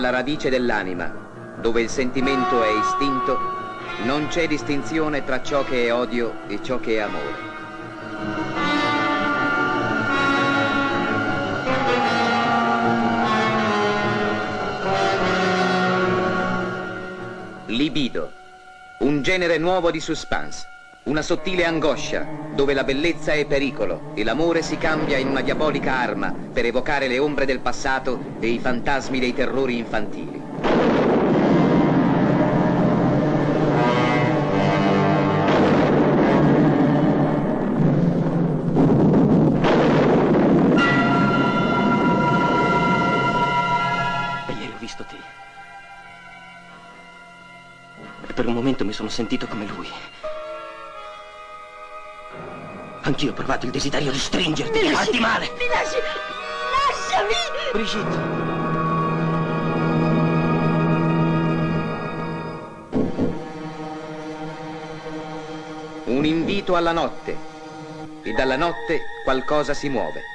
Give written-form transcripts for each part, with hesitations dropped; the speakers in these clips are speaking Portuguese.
alla radice dell'anima, dove il sentimento è istinto, non c'è distinzione tra ciò che è odio e ciò che è amore. Libido, un genere nuovo di suspense, una sottile angoscia dove la bellezza è pericolo e l'amore si cambia in una diabolica arma per evocare le ombre del passato e i fantasmi dei terrori infantili. Ieri ho visto te. E per un momento mi sono sentito come lui. Anch'io ho provato il desiderio di stringerti, di farti male. Mi lasci! Lasciami! Brigitte. Un invito alla notte, e dalla notte qualcosa si muove.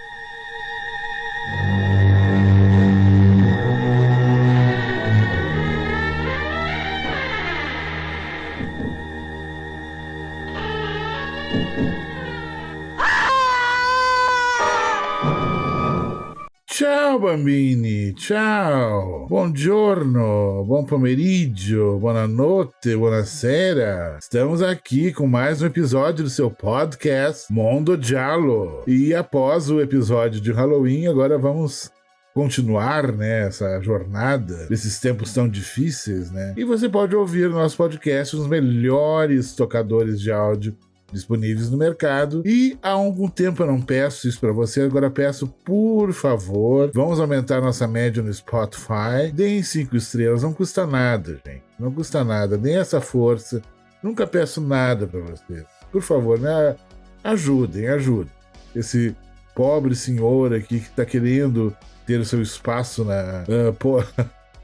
Ciao bambini, ciao, buongiorno, buon pomeriggio, buonanotte, buonasera. Estamos aqui com mais um episódio do seu podcast Mondo Giallo. E após o episódio de Halloween, agora vamos continuar, né, essa jornada desses tempos tão difíceis, né? E você pode ouvir o nosso podcast nos melhores tocadores de áudio disponíveis no mercado. E há algum tempo eu não peço isso para você, agora peço, por favor, vamos aumentar nossa média no Spotify. Deem 5 estrelas, não custa nada, gente, não custa nada, deem essa força, nunca peço nada para vocês, por favor, né? Ajudem esse pobre senhor aqui que tá querendo ter o seu espaço na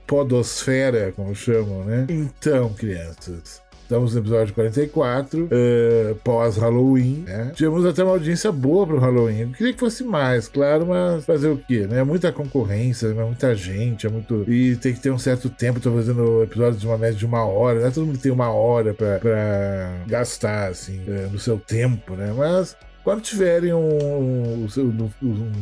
podosfera, como chamam, né? Então, crianças, estamos no episódio 44, pós-Halloween, né? Tivemos até uma audiência boa pro Halloween. Eu queria que fosse mais, claro, mas fazer o quê, né? Muita concorrência, muita gente, e tem que ter um certo tempo. Tô fazendo episódios de uma média de 1 hora, né? Todo mundo tem 1 hora pra gastar, assim, no seu tempo, né? Mas quando tiverem um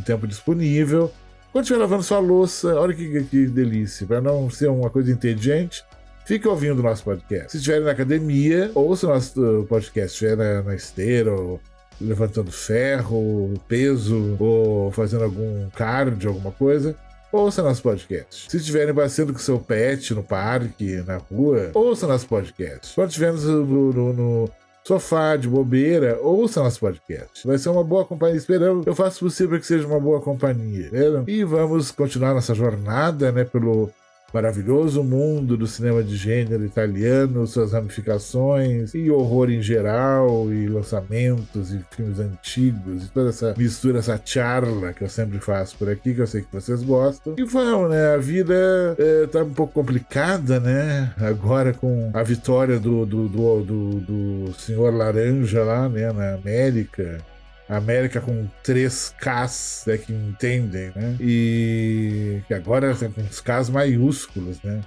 tempo disponível, quando estiver lavando sua louça, olha que delícia, pra não ser uma coisa entediante, fique ouvindo o nosso podcast. Se estiver na academia, ouça o nosso podcast. Se estiver na esteira, ou levantando ferro, peso, ou fazendo algum cardio, alguma coisa, ouça nosso podcast. Se estiverem passeando com seu pet no parque, na rua, ouça nosso podcast. Quando estiver no sofá de bobeira, ouça nosso podcast. Vai ser uma boa companhia. Eu faço o possível que seja uma boa companhia. Entendeu? E vamos continuar nossa jornada, né, pelo maravilhoso mundo do cinema de gênero italiano, suas ramificações e horror em geral, e lançamentos e filmes antigos, e toda essa mistura, essa charla que eu sempre faço por aqui, que eu sei que vocês gostam. E vamos, né? A vida tá um pouco complicada, né? Agora com a vitória do senhor Laranja lá, né? Na América. América com 3 Ks, né, que entendem, né? E que agora tem com os Ks maiúsculos, né?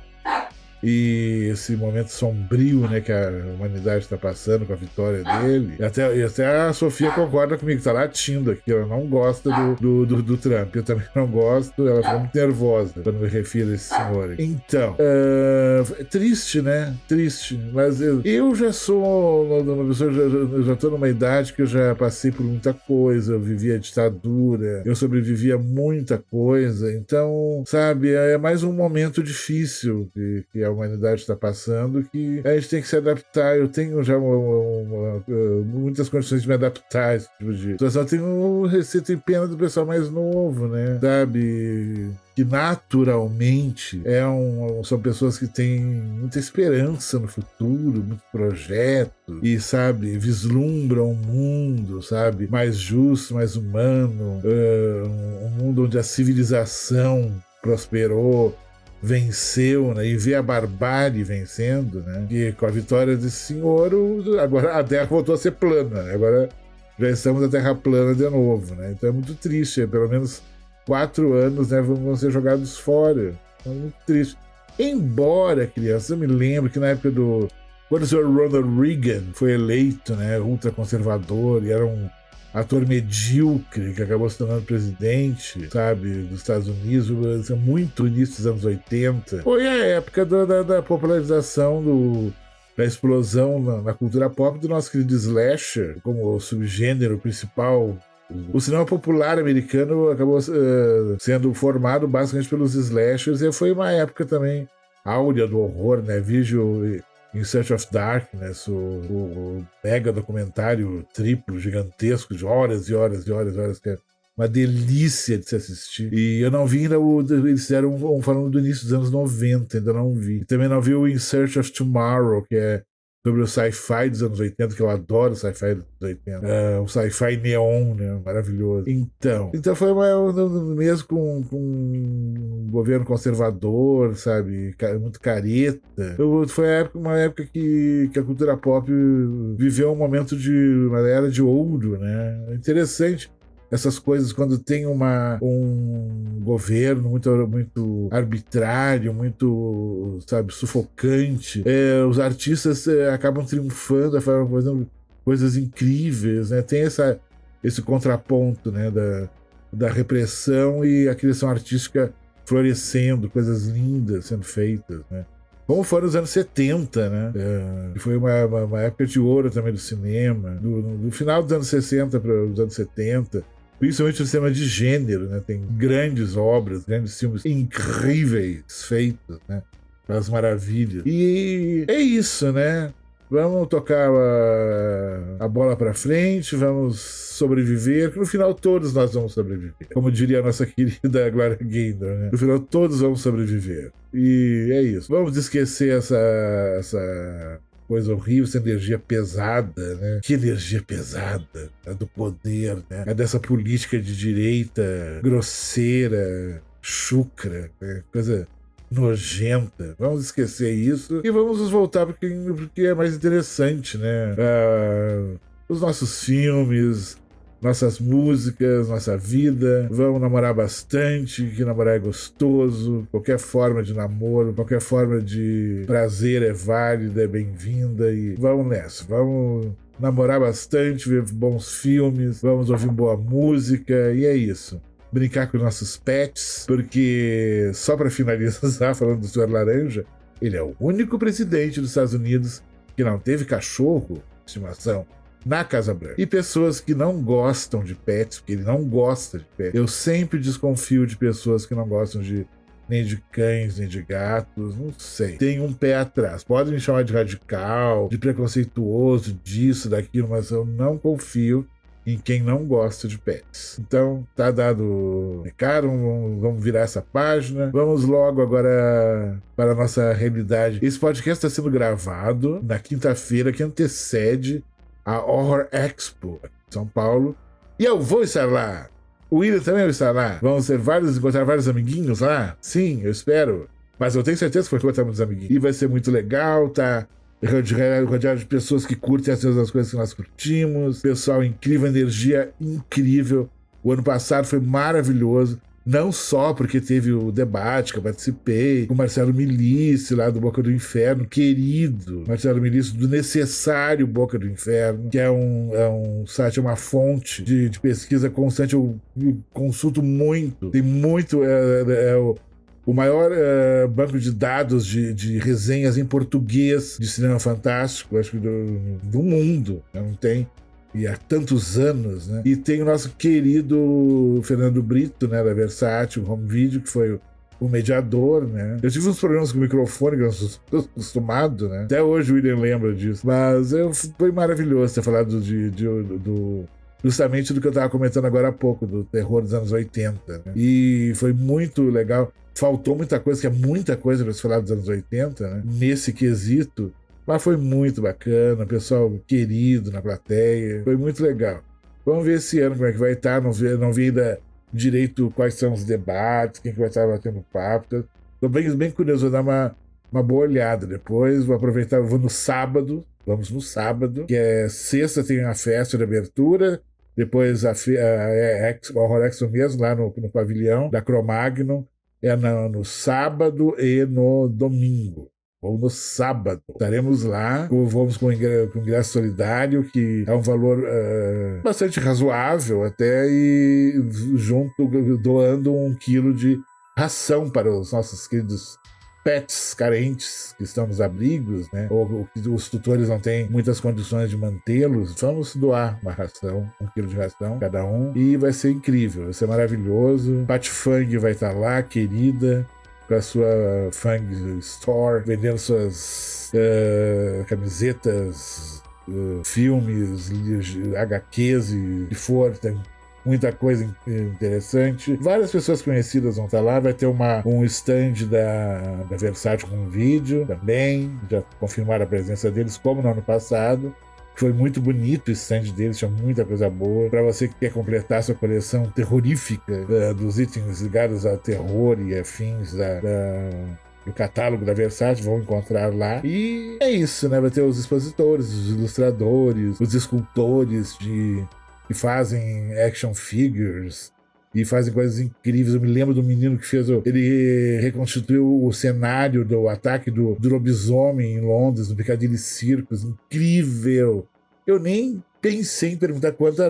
E esse momento sombrio, né, que a humanidade está passando com a vitória dele. E até a Sofia concorda comigo, tá latindo aqui. Ela não gosta do Trump. Eu também não gosto. Ela fica muito nervosa quando me refiro a esse senhor aqui. Então, triste, né? Triste. Mas eu já sou uma pessoa, eu já tô numa idade que eu já passei por muita coisa. Eu vivi a ditadura, eu sobrevivi a muita coisa. Então, sabe, é mais um momento difícil que a humanidade está passando, que a gente tem que se adaptar. Eu tenho já muitas condições de me adaptar a esse tipo de situação. Você tem pena do pessoal mais novo, né? Sabe? Que naturalmente são pessoas que têm muita esperança no futuro, muito projeto, e, sabe, vislumbram um mundo, sabe, mais justo, mais humano, um mundo onde a civilização prosperou, venceu, né? E vê a barbárie vencendo, né? E com a vitória desse senhor, agora a Terra voltou a ser plana, né? Agora já estamos na Terra plana de novo, né? Então é muito triste, pelo menos 4 anos, né, vão ser jogados fora. É muito triste. Embora, criança, eu me lembro que na época quando o senhor Ronald Reagan foi eleito, né, ultraconservador, e era um ator medíocre que acabou se tornando presidente, sabe, dos Estados Unidos, muito início dos anos 80. Foi a época da popularização da explosão na cultura pop do nosso querido slasher, como subgênero principal. O cinema popular americano acabou sendo formado basicamente pelos slashers, e foi uma época também áurea do horror, né? Vigil in Search of Darkness, o mega documentário triplo, gigantesco, de horas e horas e horas e horas, que é uma delícia de se assistir. E eu não vi ainda eles fizeram falando do início dos anos 90, ainda não vi. E também não vi o In Search of Tomorrow, que é sobre o sci-fi dos anos 80, que eu adoro o sci-fi dos 80. O sci-fi neon, né? Maravilhoso. Então foi mesmo com um governo conservador, sabe? Muito careta. Foi uma época que a cultura pop viveu um momento uma era de ouro, né? É interessante essas coisas quando tem um governo muito arbitrário, muito, sabe, sufocante. Os artistas acabam triunfando, fazendo coisas incríveis, né? Tem esse contraponto, né, da repressão e a criação artística florescendo, coisas lindas sendo feitas, né? Como foram os anos 70, né? Que foi uma época de ouro também do cinema. Do final dos anos 60 para os anos 70. Principalmente o cinema de gênero, né? Tem grandes obras, grandes filmes incríveis feitos, né? As maravilhas. E é isso, né? Vamos tocar a bola pra frente, vamos sobreviver, que no final todos nós vamos sobreviver. Como diria a nossa querida Gloria Gaynor, né? No final todos vamos sobreviver. E é isso. Vamos esquecer essa coisa horrível, essa energia pesada, né? Que energia pesada, é do poder, né? É dessa política de direita grosseira, chucra, né? Coisa nojenta. Vamos esquecer isso e vamos nos voltar porque é mais interessante, né? Os nossos filmes, nossas músicas, nossa vida. Vamos namorar bastante, que namorar é gostoso. Qualquer forma de namoro, qualquer forma de prazer é válida, é bem-vinda. E vamos nessa, vamos namorar bastante, ver bons filmes, vamos ouvir boa música, e é isso. Brincar com nossos pets, porque, só para finalizar, falando do Sr. Laranja, ele é o único presidente dos Estados Unidos que não teve cachorro de estimação na Casa Branca. E pessoas que não gostam de pets, porque ele não gosta de pets. Eu sempre desconfio de pessoas que não gostam nem de cães, nem de gatos, não sei. Tem um pé atrás. Podem me chamar de radical, de preconceituoso, disso, daquilo, mas eu não confio em quem não gosta de pets. Então, tá dado o recado, vamos virar essa página. Vamos logo agora para a nossa realidade. Esse podcast está sendo gravado na quinta-feira, que antecede a Horror Expo em São Paulo. E eu vou estar lá. O William também vai estar lá. Vamos encontrar vários amiguinhos lá? Sim, eu espero. Mas eu tenho certeza que vai encontrar muitos amiguinhos. E vai ser muito legal, tá? Rodeado de pessoas que curtem as mesmas coisas que nós curtimos. Pessoal incrível, energia incrível. O ano passado foi maravilhoso. Não só porque teve o debate que eu participei, com o Marcelo Milice, lá do Boca do Inferno, querido Marcelo Milice, do Necessário Boca do Inferno, que é um site, uma fonte de pesquisa constante. Eu consulto muito. Tem muito. O maior banco de dados de resenhas em português de cinema fantástico, acho que do mundo. Não tem. E há tantos anos, né? E tem o nosso querido Fernando Brito, né, da Versátil Home Video, que foi o mediador, né? Eu tive uns problemas com o microfone, que eu não estou acostumado, né? Até hoje o William lembra disso. Mas foi maravilhoso ter falado justamente do que eu estava comentando agora há pouco, do terror dos anos 80, né? E foi muito legal. Faltou muita coisa, que é muita coisa para se falar dos anos 80, né? Nesse quesito. Mas foi muito bacana, pessoal querido na plateia, foi muito legal. Vamos ver esse ano como é que vai estar, não vi ainda direito quais são os debates, quem que vai estar batendo papo. Estou bem curioso, vou dar uma boa olhada depois, vou aproveitar, vamos no sábado, que é sexta tem a festa de abertura, depois a Horror Expo mesmo, lá no pavilhão da Cromagnon. é no sábado e no domingo. Ou no sábado. Estaremos lá, vamos com ingresso solidário, que é um valor bastante razoável até, e junto doando 1 quilo de ração para os nossos queridos pets carentes que estão nos abrigos, né? Ou que os tutores não têm muitas condições de mantê-los. Vamos doar uma ração, 1 quilo de ração cada um, e vai ser incrível, vai ser maravilhoso. Pat Fang vai estar lá, querida, com a sua Fang Store, vendendo suas camisetas, filmes, HQs e o que for. Tem muita coisa interessante. Várias pessoas conhecidas vão estar lá. Vai ter um stand da Versátil com um vídeo também. Já confirmaram a presença deles, como no ano passado. Foi muito bonito o stand deles, tinha muita coisa boa. Para você que quer completar sua coleção terrorífica dos itens ligados ao terror e afins do catálogo da Versátil, vão encontrar lá. E é isso, né? Vai ter os expositores, os ilustradores, os escultores que fazem action figures e fazem coisas incríveis. Eu me lembro do menino que ele reconstituiu o cenário do ataque do lobisomem em Londres, no Piccadilly Circus. Incrível! Eu nem pensei em perguntar quanto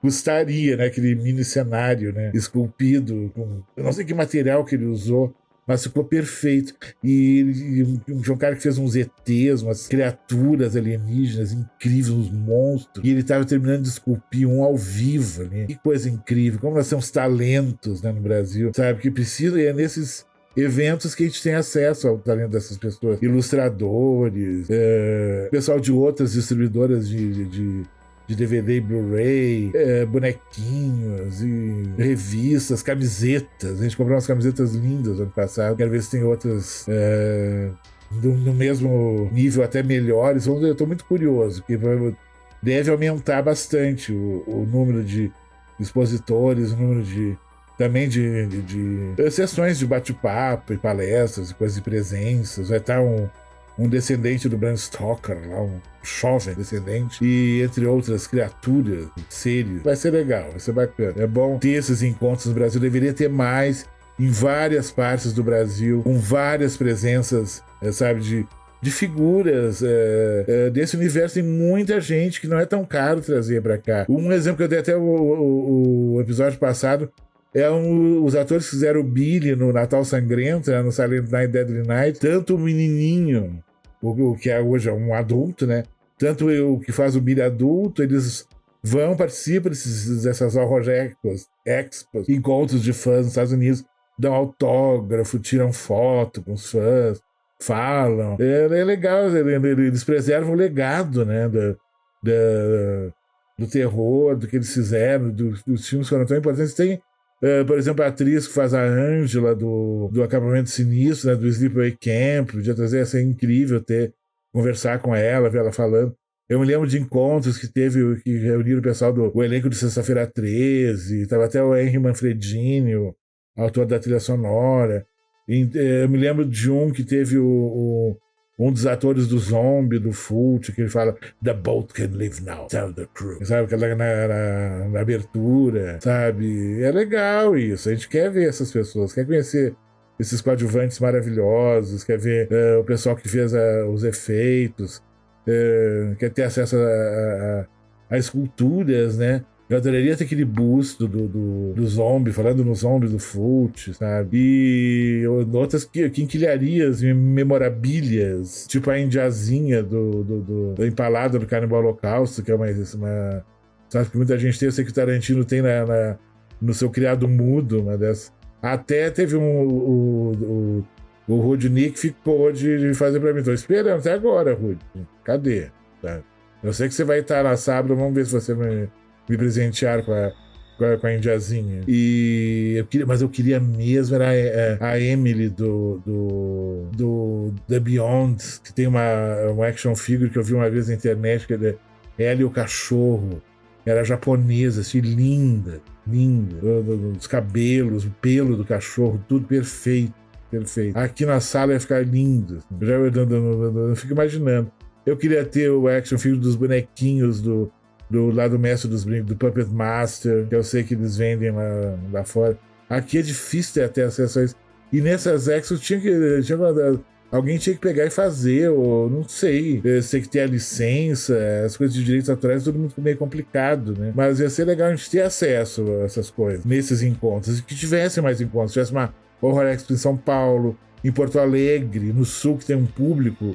custaria, né, aquele mini cenário, né, esculpido com, eu não sei que material que ele usou, mas ficou perfeito. E um cara que fez uns ETs, umas criaturas alienígenas incríveis, uns monstros. E ele estava terminando de esculpir um ao vivo, né? Que coisa incrível. Como nós temos talentos, né, no Brasil, sabe? Que precisa, e é nesses eventos que a gente tem acesso ao talento dessas pessoas. Ilustradores, pessoal de outras distribuidoras de DVD e Blu-ray, bonequinhos e revistas, camisetas. A gente comprou umas camisetas lindas ano passado. Quero ver se tem outras no mesmo nível, até melhores. Eu estou muito curioso, porque deve aumentar bastante o número de expositores, o número também de sessões de bate-papo e palestras e coisas de presenças. Vai estar um descendente do Bram Stoker lá, um jovem descendente, e entre outras criaturas, seres. Vai ser legal, vai ser bacana. É bom ter esses encontros no Brasil, deveria ter mais em várias partes do Brasil, com várias presenças, sabe, de figuras desse universo. Tem muita gente que não é tão caro trazer pra cá. Um exemplo que eu dei até o episódio passado os atores que fizeram o Billy no Natal Sangrento, né, no Silent Night, Deadly Night. Tanto o menininho, o que hoje é um adulto, né? Tanto o que faz o Billy adulto, eles participam dessas Horror Expos, encontros de fãs nos Estados Unidos, dão autógrafo, tiram foto com os fãs, falam. É legal, eles preservam o legado, né, do terror, do que eles fizeram, dos filmes que foram tão importantes. Tem, por exemplo, a atriz que faz a Ângela do Acampamento Sinistro, né, do Sleepaway Camp. Podia trazer, ia incrível conversar com ela, ver ela falando. Eu me lembro de encontros que reuniram o pessoal do elenco de Sexta-feira 13, estava até o Henry Manfredini, o autor da trilha sonora. Eu me lembro de um que teve um dos atores do Zombie, do Fult, que ele fala "The boat can leave now, tell the crew", sabe, aquela na abertura, sabe? É legal isso, a gente quer ver essas pessoas, quer conhecer esses coadjuvantes maravilhosos, quer ver o pessoal que fez os efeitos, quer ter acesso a esculturas, né? Eu adoraria ter aquele busto do Zombie, falando no Zombie do Fult, sabe? E outras quinquilharias, memorabilias, tipo a indiazinha do Empalada do Cannibal Holocausto, que é uma sabe, que muita gente tem. Eu sei que o Tarantino tem no seu criado mudo, uma dessas. Até teve o Rudnick ficou de fazer pra mim. Tô esperando até agora, Rudy. Cadê? Tá? Eu sei que você vai estar lá sábado, vamos ver se você me presentear com a indiazinha. Mas eu queria mesmo, era a Emily do The Beyond, que tem uma action figure que eu vi uma vez na internet, que é ela e o cachorro. Era japonesa, assim, linda. Os cabelos, o pelo do cachorro, tudo perfeito. Aqui na sala ia ficar lindo. Eu fico imaginando. Eu queria ter o action figure dos bonequinhos do lado mestre dos brincos, do Puppet Master, que eu sei que eles vendem lá fora. Aqui é difícil ter acesso a isso. E nessas Exos alguém tinha que pegar e fazer, ou não sei. Você tem que ter a licença, as coisas de direitos autorais, tudo muito meio complicado, né? Mas ia ser legal a gente ter acesso a essas coisas, nesses encontros. E que tivesse mais encontros. Tivesse uma Horror Expo em São Paulo, em Porto Alegre, no Sul, que tem um público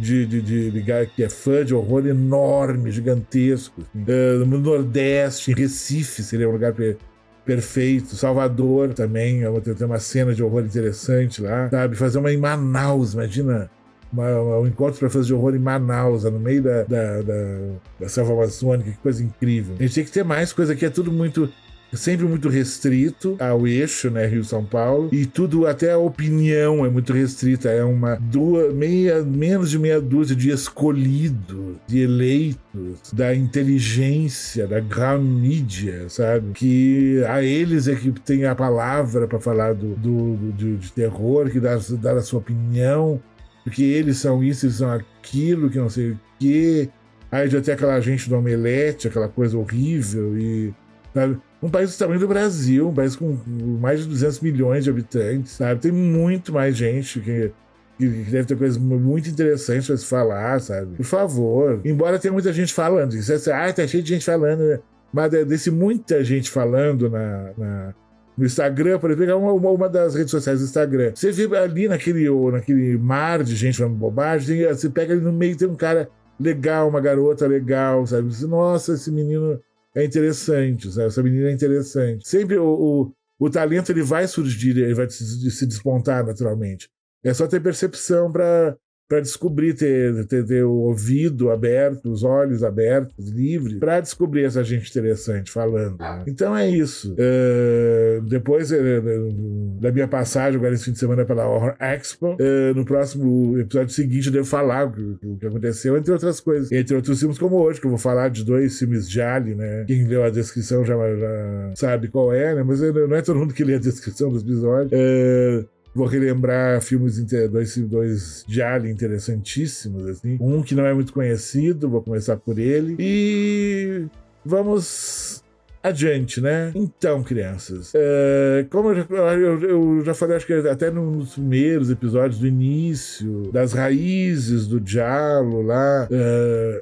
que é fã de horror enorme, gigantesco. Assim. No Nordeste, em Recife, seria um lugar perfeito. Salvador também, tem uma cena de horror interessante lá, sabe? Fazer uma em Manaus, imagina um encontro para fazer de horror em Manaus, no meio da selva amazônica, que coisa incrível. A gente tem que ter mais coisa aqui, é tudo sempre muito restrito ao eixo, né, Rio-São Paulo, e tudo, até a opinião é muito restrita, é menos de meia dúzia de escolhidos, de eleitos, da inteligência, da ground media, sabe, que a eles é que tem a palavra para falar de terror, que dá a sua opinião, porque eles são isso, eles são aquilo, que não sei o quê, aí já tem aquela gente do Omelete, aquela coisa horrível, e sabe? Um país do tamanho do Brasil, um país com mais de 200 milhões de habitantes, sabe? Tem muito mais gente que deve ter coisas muito interessantes para se falar, sabe? Por favor. Embora tenha muita gente falando. Tá cheio de gente falando, né? Mas desse muita gente falando no Instagram, por exemplo, uma das redes sociais do Instagram. Você vê ali naquele mar de gente falando bobagem, você pega ali no meio, tem um cara legal, uma garota legal, sabe? Nossa, esse menino é interessante, sabe? Essa menina é interessante. Sempre o talento ele vai surgir, ele vai se despontar naturalmente. É só ter percepção para descobrir, ter o ouvido aberto, os olhos abertos, livres, para descobrir essa gente interessante falando. Né? Então é isso. Depois da minha passagem agora esse fim de semana pela Horror Expo, no próximo episódio seguinte eu devo falar o que aconteceu, entre outras coisas. Entre outros filmes como hoje, que eu vou falar de 2 filmes de Ali, né? Quem leu a descrição já sabe qual é, né? Mas não é todo mundo que lê a descrição dos episódios. Vou relembrar dois de Alien interessantíssimos, assim. Um que não é muito conhecido, vou começar por ele. E vamos adiante, né? Então, crianças, como eu já falei, acho que até nos primeiros episódios do início, das raízes do Giallo lá,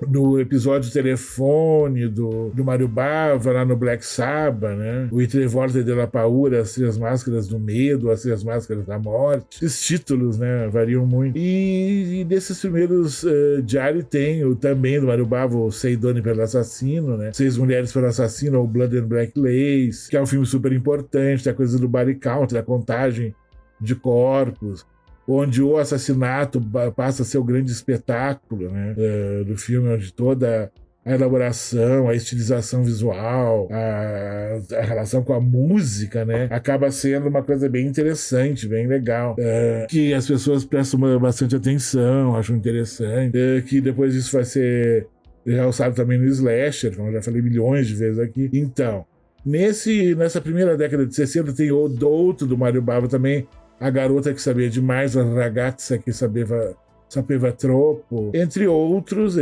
no episódio telefone do Mário Bava, lá no Black Sabbath, né? O I Tre Volte della Paura, As Três Máscaras do Medo, As Três Máscaras da Morte. Esses títulos, né? Variam muito. E desses primeiros Gialli tem também do Mário Bava, o Sei Donne per l'Assassino, né? 6 Mulheres pelo Assassino, ou Blood and Black Lace, que é um filme super importante, tem a coisa do body count, da contagem de corpos, onde o assassinato passa a ser o grande espetáculo, né, do filme, onde toda a elaboração, a estilização visual, a relação com a música, né, acaba sendo uma coisa bem interessante, bem legal, que as pessoas prestam bastante atenção, acham interessante, que depois isso vai ser realçado também no slasher, como eu já falei milhões de vezes aqui. Então, nessa primeira década de 60 tem o outro do Mário Bava também, A Garota que Sabia Demais, A Ragazza que Sapeva Troppo, entre outros,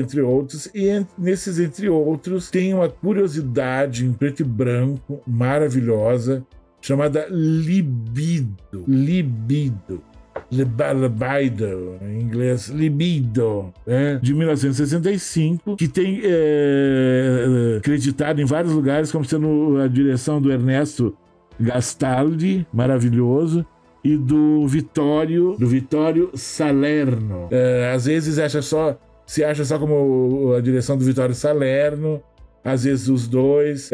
e nesses entre outros tem uma curiosidade em preto e branco maravilhosa, chamada Libido. Libido, em inglês, Libido, né? De 1965, que tem creditado em vários lugares como sendo a direção do Ernesto Gastaldi, maravilhoso, e do Vittorio Salerno. Às vezes se acha só como a direção do Vittorio Salerno, às vezes os dois,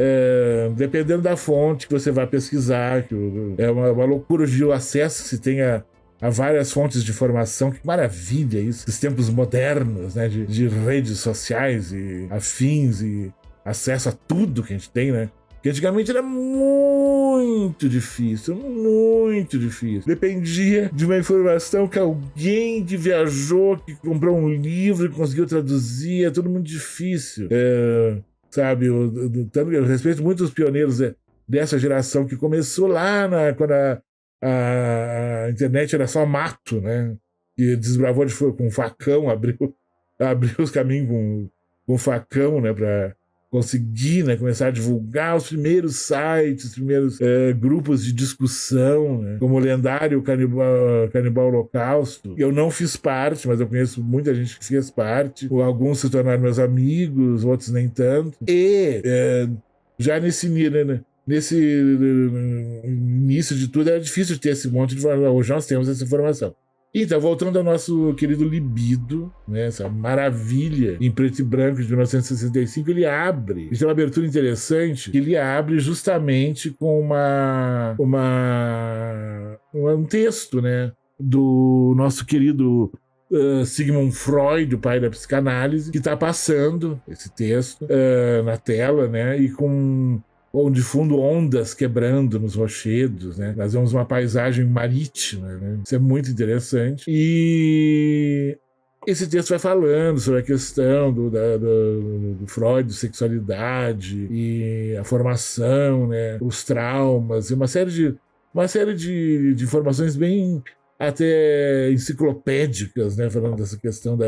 dependendo da fonte que você vai pesquisar, que é uma loucura de acesso que se tenha a várias fontes de informação. Que maravilha isso, esses tempos modernos, né, de redes sociais e afins e acesso a tudo que a gente tem, né? Que antigamente era muito difícil. Dependia de uma informação que alguém que viajou, que comprou um livro, que conseguiu traduzir, é tudo muito difícil. Sabe, eu respeito muito os pioneiros dessa geração que começou lá quando a internet era só mato, né? E desbravou com facão, abriu os caminhos com facão, né? conseguir, né, começar a divulgar os primeiros sites, os primeiros grupos de discussão, né, como o lendário Canibal Holocausto. Eu não fiz parte, mas eu conheço muita gente que fez parte. Alguns se tornaram meus amigos, outros nem tanto. E já nesse início de tudo era difícil ter esse monte de informação. Hoje nós temos essa informação. Então, voltando ao nosso querido Libido, né, essa maravilha em preto e branco de 1965, ele tem uma abertura interessante, que ele abre justamente com um texto, né, do nosso querido Sigmund Freud, o pai da psicanálise, que está passando esse texto na tela, né, e com de fundo ondas quebrando nos rochedos, né? Nós vemos uma paisagem marítima, né? Isso é muito interessante. E esse texto vai falando sobre a questão do Freud, sexualidade e a formação, né? Os traumas, e uma série de informações bem até enciclopédicas, né? Falando dessa questão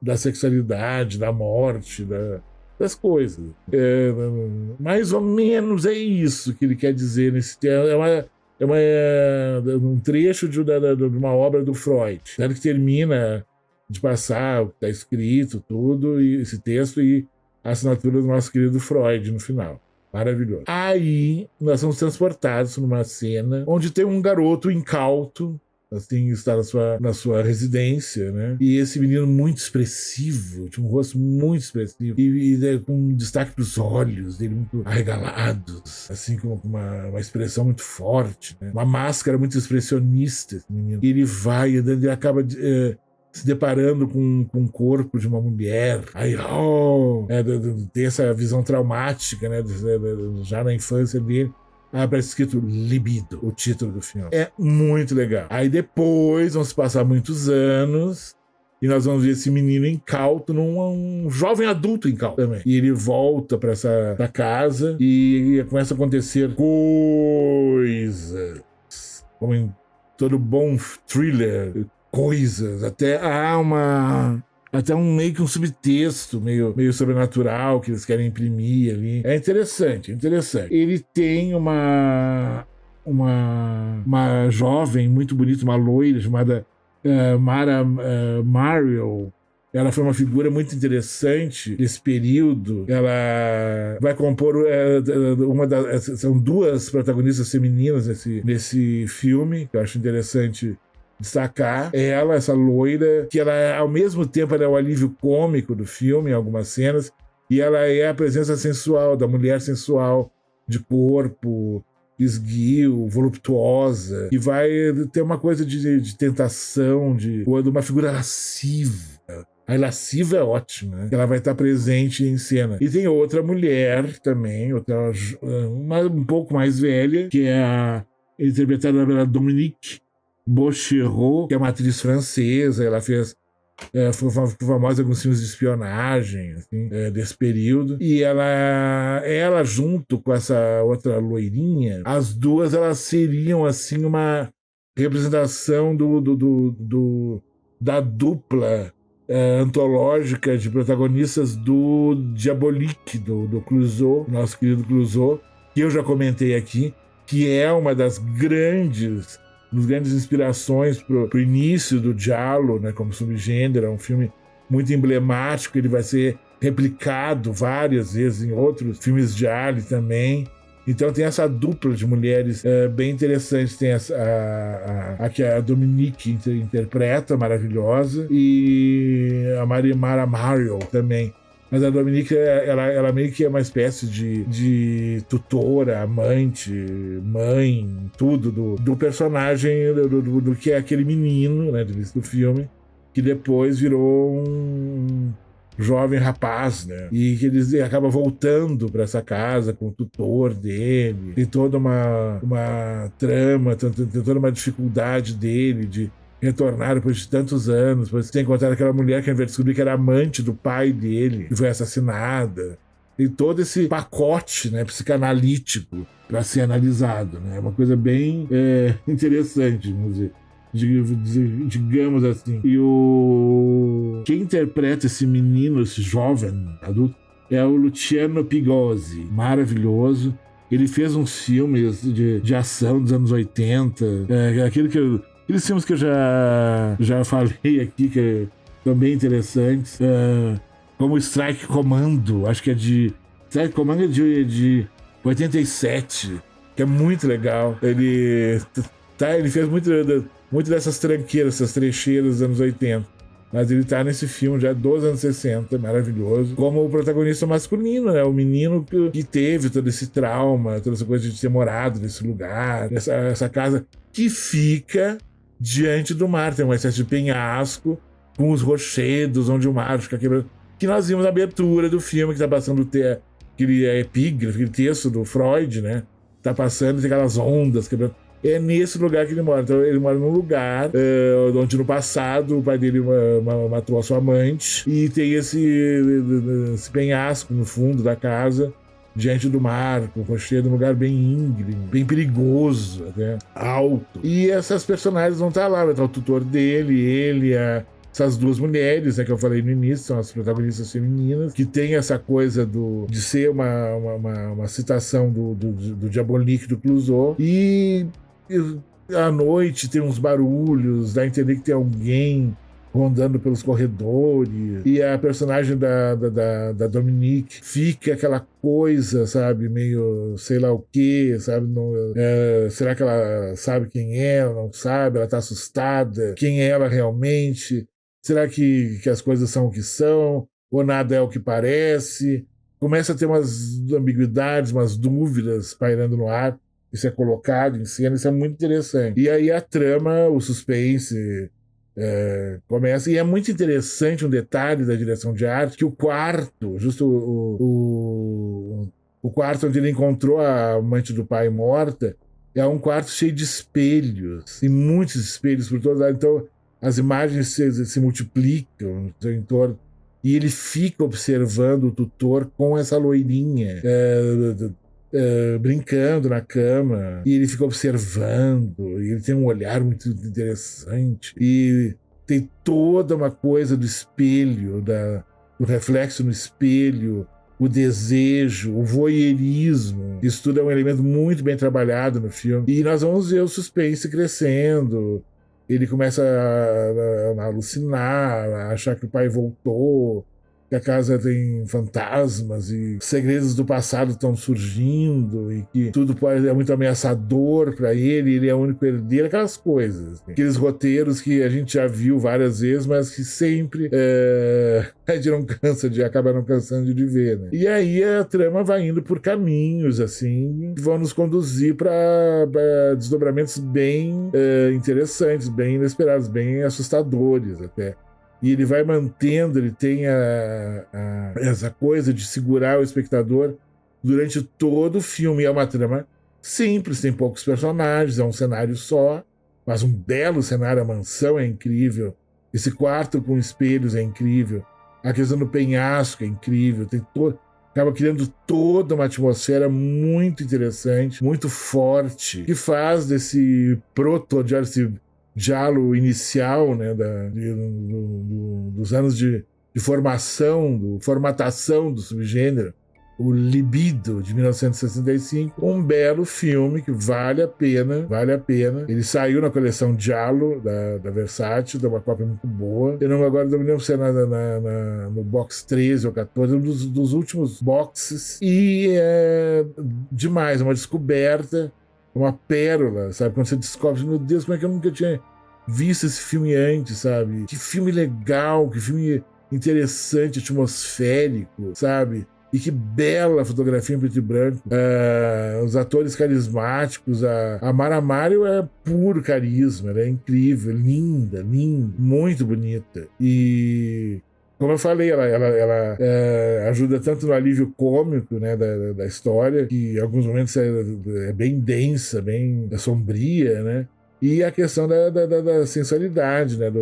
da sexualidade, da morte, das coisas. Mais ou menos é isso que ele quer dizer nesse texto. Um trecho de uma obra do Freud, né, que termina de passar o que está escrito, tudo, e esse texto e a assinatura do nosso querido Freud no final. Maravilhoso. Aí nós somos transportados numa cena onde tem um garoto incauto, assim, está na sua residência, né? E esse menino muito expressivo, tinha um rosto muito expressivo, e com destaque para os olhos dele muito arregalados, assim, com uma expressão muito forte, né? Uma máscara muito expressionista, esse menino. E ele vai andando e acaba se deparando com o corpo de uma mulher. Aí, tem essa visão traumática, né? Já na infância dele. Aparece escrito Libido, o título do filme. É muito legal. Aí depois vão se passar muitos anos e nós vamos ver esse menino incauto um jovem adulto incauto também. E ele volta pra casa e começa a acontecer coisas. Como em todo bom thriller, coisas. Até meio que um subtexto meio sobrenatural que eles querem imprimir ali. É interessante. Ele tem uma jovem muito bonita, uma loira chamada Mara Mario. Ela foi uma figura muito interessante nesse período. Ela vai compor são duas protagonistas femininas nesse filme, que eu acho interessante destacar. Essa loira, que ela, ao mesmo tempo, ela é o alívio cômico do filme em algumas cenas, e ela é a presença sensual, da mulher sensual, de corpo esguio, voluptuosa, e vai ter uma coisa de tentação, de uma figura lasciva. A lasciva é ótima, né? Ela vai estar presente em cena. E tem outra mulher também, um pouco mais velha, que é interpretada pela Dominique Bouchereau, que é uma atriz francesa. Ela foi famosa em alguns filmes de espionagem, assim, desse período. E ela junto com essa outra loirinha, as duas elas seriam assim uma representação da dupla antológica de protagonistas do Diabolique, do Clouseau, nosso querido Clouseau, que eu já comentei aqui, que é uma das grandes inspirações pro início do giallo, né, como subgênero. É um filme muito emblemático, ele vai ser replicado várias vezes em outros filmes giallo também. Então tem essa dupla de mulheres bem interessante. Tem a que a Dominique interpreta, maravilhosa, e a Mara Mario também. Mas a Dominique, ela meio que é uma espécie de tutora, amante, mãe, tudo do personagem, do que é aquele menino, né, do filme, que depois virou um jovem rapaz, né? E que ele acaba voltando para essa casa com o tutor dele. Tem toda uma trama, tem toda uma dificuldade dele de retornar depois de tantos anos, depois de ter encontrado aquela mulher que a gente vai descobrir que era amante do pai dele, que foi assassinada. Tem todo esse pacote, né, psicanalítico para ser analisado, né? É uma coisa bem interessante, vamos dizer. Digamos assim. E quem interpreta esse menino, esse jovem adulto, é o Luciano Pigozzi, maravilhoso. Ele fez uns filmes de ação dos anos 80, aqueles filmes que eu já falei aqui, que são bem interessantes, como Strike Commando, acho que é de... Strike Commando é de 87, que é muito legal. Ele fez muito dessas tranqueiras, essas trecheiras dos anos 80. Mas ele tá nesse filme já dos anos 60, maravilhoso, como o protagonista masculino, né? O menino que teve todo esse trauma, toda essa coisa de ter morado nesse lugar, essa casa que fica diante do mar. Tem uma espécie de penhasco com os rochedos onde o mar fica quebrando. Que nós vimos na abertura do filme, que tá passando aquele epígrafe, aquele texto do Freud, né? Tá passando, tem aquelas ondas quebrando. É nesse lugar que ele mora. Então ele mora num lugar onde no passado o pai dele matou a sua amante, e tem esse penhasco no fundo da casa, diante do mar, com o rochedo, um lugar bem íngreme, bem perigoso, até alto. E essas personagens vão estar lá, vai estar o tutor dele, essas duas mulheres, né, que eu falei no início, são as protagonistas femininas, que tem essa coisa de ser uma citação do Diabolique do Clouseau. E à noite tem uns barulhos, dá a entender que tem alguém rondando pelos corredores, e a personagem da Dominique fica aquela coisa, sabe, meio sei lá o que, sabe, será que ela sabe quem é, ela não sabe, ela tá assustada, quem é ela realmente, será que as coisas são o que são, ou nada é o que parece, começa a ter umas ambiguidades, umas dúvidas pairando no ar. Isso é colocado em cena, isso é muito interessante. E aí a trama, o suspense começa. E é muito interessante um detalhe da direção de arte, que o quarto, justo o quarto onde ele encontrou a amante do pai morta, é um quarto cheio de espelhos, e muitos espelhos por todos lados. Então as imagens se multiplicam no seu entorno, e ele fica observando o tutor com essa loirinha, brincando na cama, e ele fica observando, e ele tem um olhar muito interessante, e tem toda uma coisa do espelho, do reflexo no espelho, o desejo, o voyeurismo. Isso tudo é um elemento muito bem trabalhado no filme, e nós vamos ver o suspense crescendo. Ele começa a alucinar, a achar que o pai voltou, que a casa tem fantasmas e segredos do passado estão surgindo, e que tudo é muito ameaçador para ele é o único herdeiro, aquelas coisas, assim. Aqueles roteiros que a gente já viu várias vezes, mas que sempre a gente acaba não cansando de ver, né? E aí a trama vai indo por caminhos, assim, que vão nos conduzir para desdobramentos bem interessantes, bem inesperados, bem assustadores até. E ele vai mantendo, ele tem essa coisa de segurar o espectador durante todo o filme. É uma trama simples, tem poucos personagens, é um cenário só, mas um belo cenário. A mansão é incrível, esse quarto com espelhos é incrível, a questão do penhasco é incrível, acaba criando toda uma atmosfera muito interessante, muito forte, que faz desse giallo inicial, né, dos anos de formatação do subgênero, o Libido, de 1965, um belo filme que vale a pena. Ele saiu na coleção Giallo da Versátil, dá uma cópia muito boa. Agora não me lembro se é no box 13 ou 14, um dos últimos boxes, e é demais, uma descoberta, uma pérola, sabe? Quando você descobre, meu Deus, como é que eu nunca tinha visto esse filme antes, sabe? Que filme legal, que filme interessante, atmosférico, sabe? E que bela fotografia em preto e branco. Os atores carismáticos, a Mara Mario é puro carisma, ela é incrível, linda, muito bonita. E como eu falei, ela ajuda tanto no alívio cômico, né, da história, que em alguns momentos é bem densa, bem sombria, né? E a questão da sensualidade, né,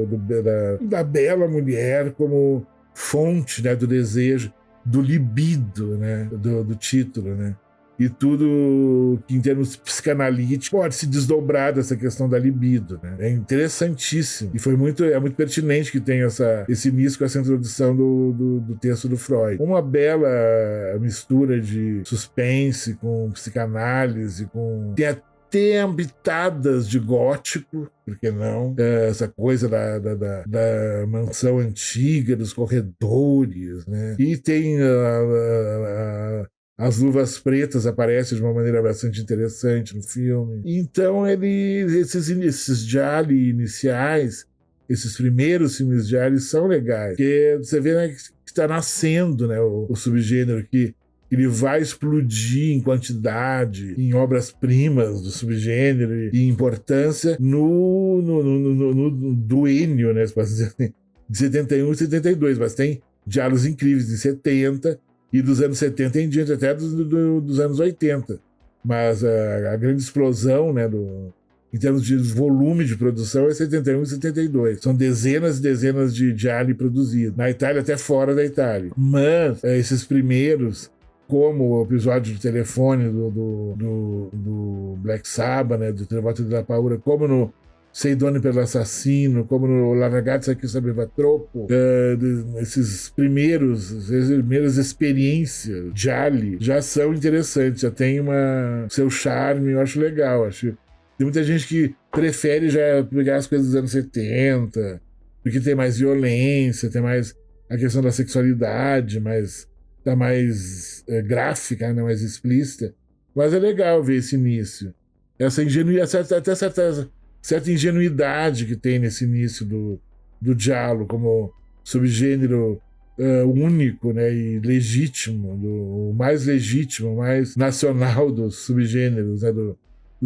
da bela mulher como fonte, né, do desejo, do libido, né, do título, né? e tudo que em termos psicanalíticos pode se desdobrar dessa questão da libido, né? É interessantíssimo. E é muito pertinente que tenha esse início com essa introdução do texto do Freud. Uma bela mistura de suspense com psicanálise, tem até pitadas de gótico, por que não? Essa coisa da mansão antiga, dos corredores, né? E tem as luvas pretas aparecem de uma maneira bastante interessante no filme. Então, esses gialli iniciais, esses primeiros filmes gialli são legais. Porque você vê, né, que está nascendo, né, o subgênero, que ele vai explodir em quantidade, em obras-primas do subgênero e em importância no duênio, né, se pode dizer assim, de 71 e 72, mas tem diálogos incríveis de 70 e dos anos 70 em diante, até dos anos 80. Mas a grande explosão, né, em termos de volume de produção, é 71 e 72. São dezenas e dezenas de gialli produzidos. Na Itália, até fora da Itália. Mas esses primeiros, como o episódio de telefone do Black Sabbath, né, do Televoto della Paura, como no Sei Donne per l'Assassino, como no La Ragazza che sapeva troppo, essas primeiras experiências gialli já são interessantes, já tem seu charme, eu acho legal. Tem muita gente que prefere já pegar as coisas dos anos 70, porque tem mais violência, tem mais a questão da sexualidade, tá mais gráfica, né, mais explícita. Mas é legal ver esse início. Essa ingenuidade, até certa ingenuidade que tem nesse início do giallo como subgênero único, né, e legítimo, o mais legítimo, mais nacional dos subgêneros, né, do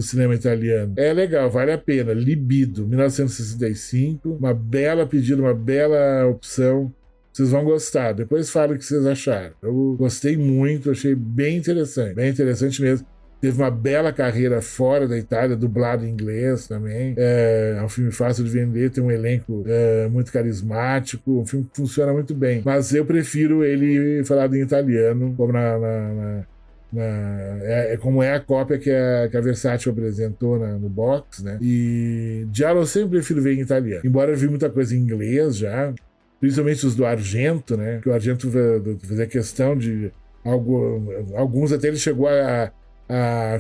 cinema italiano. É legal, vale a pena. Libido, 1965, uma bela pedida, uma bela opção. Vocês vão gostar. Depois falem o que vocês acharam. Eu gostei muito, achei bem interessante mesmo. Teve uma bela carreira fora da Itália, dublado em inglês também. É um filme fácil de vender, tem um elenco muito carismático, um filme que funciona muito bem. Mas eu prefiro ele falado em italiano, como como é a cópia que a Versátil apresentou no box, né? E giallo eu sempre prefiro ver em italiano. Embora eu vi muita coisa em inglês já, principalmente os do Argento, né? Que o Argento fazia questão de... Alguns até ele chegou a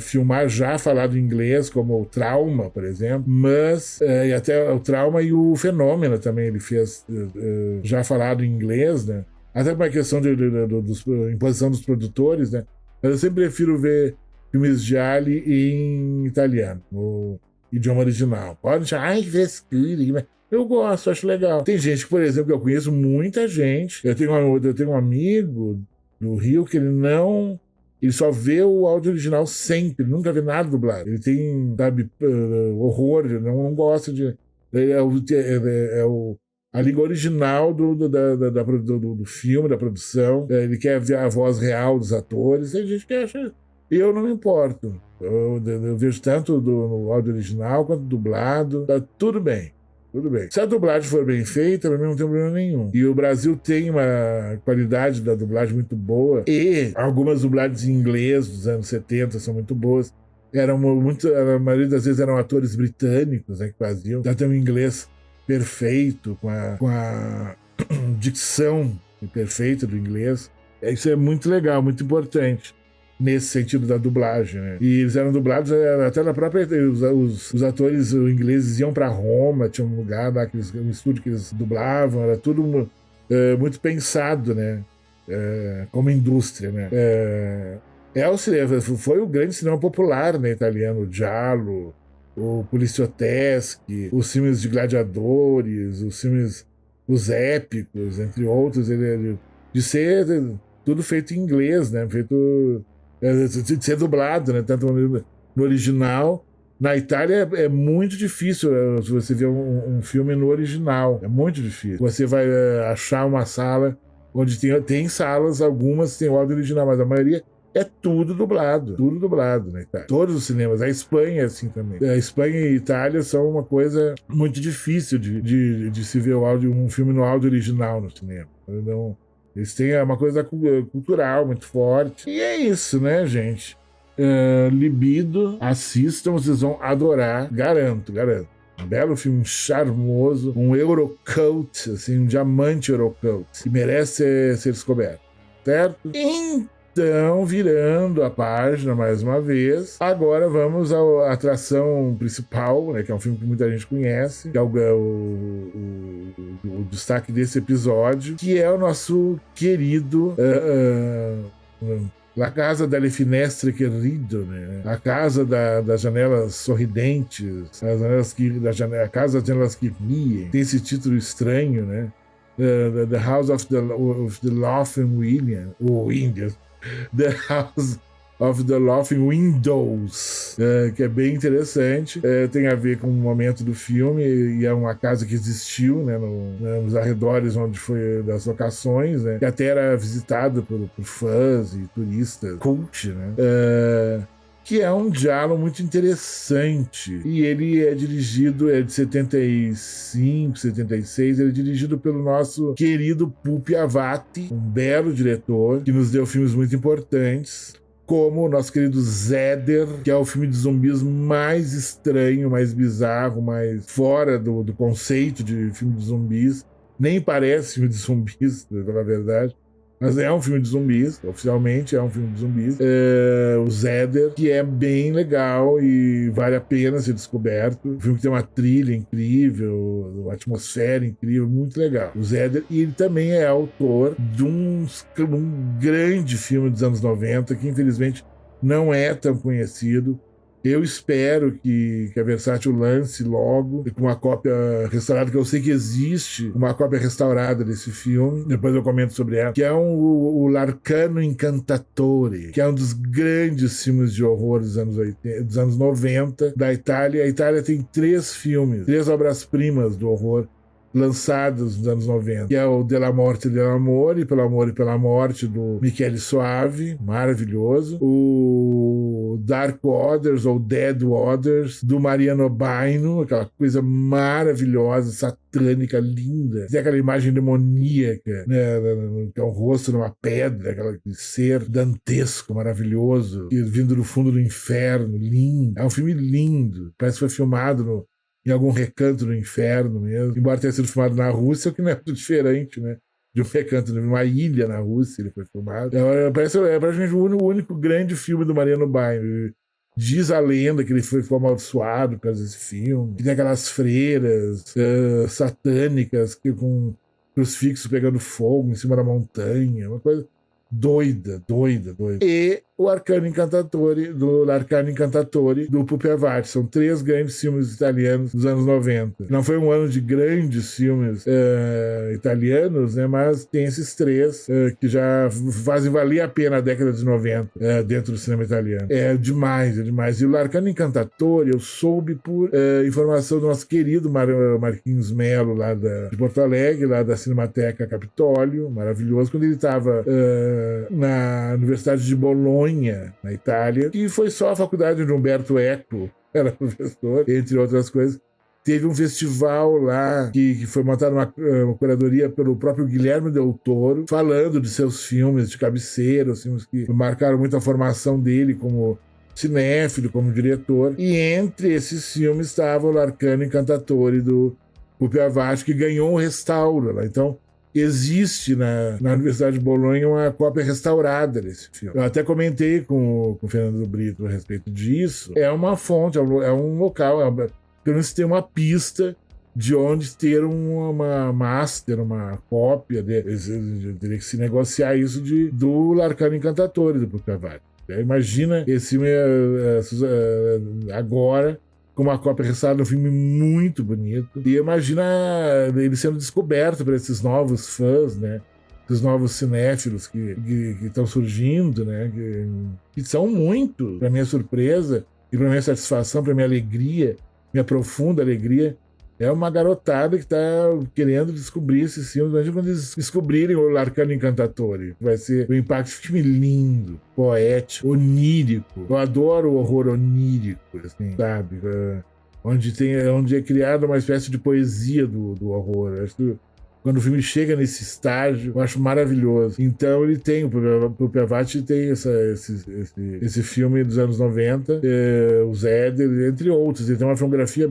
filmar já falado em inglês, como o Trauma, por exemplo, mas e até o Trauma e o Fenômeno também ele fez já falado em inglês, né? Até por uma questão de imposição dos produtores, né? Mas eu sempre prefiro ver filmes gialli em italiano, no idioma original. Pode achar, ai, que frescura, eu gosto, acho legal. Tem gente, por exemplo, que eu conheço muita gente. Eu tenho um amigo do Rio que ele só vê o áudio original sempre, nunca vê nada dublado. Ele tem, sabe, horror, ele não gosta de... a língua original do filme, da produção. Ele quer ver a voz real dos atores. Tem gente que acha... Eu não me importo. Eu vejo tanto no áudio original quanto dublado. Tá tudo bem. Tudo bem. Se a dublagem for bem feita, pra mim não tem problema nenhum. E o Brasil tem uma qualidade da dublagem muito boa. E algumas dublagens em inglês dos anos 70 são muito boas. A maioria das vezes eram atores britânicos, né, que faziam. Já tem um inglês perfeito, com a dicção perfeita do inglês. Isso é muito legal, muito importante. Nesse sentido da dublagem, né? E eles eram dublados até na própria... Os atores ingleses iam para Roma, tinha um lugar lá, um estúdio que eles dublavam, era tudo muito pensado, né? Como indústria, né? Foi o grande cinema popular, né, italiano, o giallo, o Poliziotteschi, os filmes de gladiadores, os épicos, entre outros, de ser tudo feito em inglês, né? De ser dublado, né? Tanto no original. Na Itália é muito difícil você ver um filme no original. É muito difícil. Você vai achar uma sala onde tem salas, algumas tem o áudio original, mas a maioria é tudo dublado na Itália. Todos os cinemas. A Espanha é assim também. A Espanha e a Itália são uma coisa muito difícil de se ver um filme no áudio original no cinema. Então, eles têm uma coisa cultural muito forte. E é isso, né, gente? Libido, assistam, vocês vão adorar, garanto. Um belo filme charmoso, um Eurocult, assim, um diamante Eurocult, que merece ser descoberto, certo? Então, virando a página mais uma vez, agora vamos à atração principal, né, que é um filme que muita gente conhece, que é o destaque desse episódio, que é o nosso querido La Casa delle Finestre che Ridono, né? A Casa das Janelas Sorridentes, a Casa das Janelas que Riem. Tem esse título estranho, né? The House of the Laughing Windows. The House of the Laughing Windows, que é bem interessante. Tem a ver com o momento do filme, e é uma casa que existiu, né, nos arredores onde foi das locações, né, que até era visitada por fãs e turistas cult, né, que é um diálogo muito interessante. E ele é dirigido, é de 75, 76, ele é dirigido pelo nosso querido Pupi Avati, um belo diretor, que nos deu filmes muito importantes, como o nosso querido Zeder, que é o filme de zumbis mais estranho, mais bizarro, mais fora do conceito de filme de zumbis. Nem parece filme de zumbis, na verdade. Mas é um filme de zumbis, oficialmente é um filme de zumbis. O Zeder, que é bem legal e vale a pena ser descoberto. Um filme que tem uma trilha incrível, uma atmosfera incrível, muito legal. O Zeder, e ele também é autor de um grande filme dos anos 90, que infelizmente não é tão conhecido. Eu espero que a Versátil lance logo com uma cópia restaurada, que eu sei que existe uma cópia restaurada desse filme, depois eu comento sobre ela, que é o L'Arcano Incantatore, que é um dos grandes filmes de horror dos anos 90 da Itália. A Itália tem 3 obras-primas do horror lançados nos anos 90, que é o Della Morte e dell'Amore, Pelo Amor e pela Morte, do Michele Soavi, maravilhoso. O Dark Waters, ou Dead Waters, do Mariano Baino, aquela coisa maravilhosa, satânica, linda. Tem aquela imagem demoníaca, né, que é um rosto numa pedra, aquele ser dantesco, maravilhoso, vindo do fundo do inferno, lindo. É um filme lindo, parece que foi filmado em algum recanto do inferno mesmo, embora tenha sido filmado na Rússia, o que não é muito diferente, né, de um recanto, de uma ilha na Rússia ele foi filmado. Parece praticamente o único grande filme do Mariano Baino. Diz a lenda que ele ficou amaldiçoado por causa desse filme, que tem aquelas freiras satânicas com crucifixo pegando fogo em cima da montanha, uma coisa doida. E o L'Arcano Incantatore, do Pupi Avati. São 3 grandes filmes italianos dos anos 90. Não foi um ano de grandes filmes italianos, né, mas tem esses 3 que já fazem valer a pena a década de 90 dentro do cinema italiano. É demais. E o L'Arcano Incantatore eu soube por informação do nosso querido Marquinhos Melo, lá de Porto Alegre, lá da Cinemateca Capitólio, maravilhoso, quando ele estava na Universidade de Bolonha, na Itália, que foi só a faculdade de Umberto Eco, era professor, entre outras coisas. Teve um festival lá que foi montado uma curadoria pelo próprio Guilherme Del Toro, falando de seus filmes de cabeceira, os filmes que marcaram muito a formação dele como cinéfilo, como diretor. E entre esses filmes estava o L'Arcano Incantatore, do Pupi Avati, que ganhou um restauro lá. Então, existe na Universidade de Bolonha uma cópia restaurada desse filme. Eu até comentei com o Fernando Brito a respeito disso. É uma fonte, é um local, pelo menos tem uma pista de onde ter uma master, uma cópia. Teria que se negociar isso do L'Arcano Incantatore, do Pupi Avati. Imagina esse filme agora com uma cópia restaurada, um filme muito bonito. E imagina ele sendo descoberto por esses novos fãs, né? Esses novos cinéfilos que estão surgindo, né? Que são muito, para minha surpresa e para minha satisfação, para minha alegria, minha profunda alegria. É uma garotada que está querendo descobrir esses filmes. Imagina quando eles descobrirem o L'Arcano Incantatore. Vai ser um impacto, filme lindo, poético, onírico. Eu adoro o horror onírico, assim, sabe? Onde é criada uma espécie de poesia do horror. Acho que Quando o filme chega nesse estágio, eu acho maravilhoso. Então ele tem, o Piavati tem esse filme dos anos 90, o Zeder, entre outros. Ele tem uma filmografia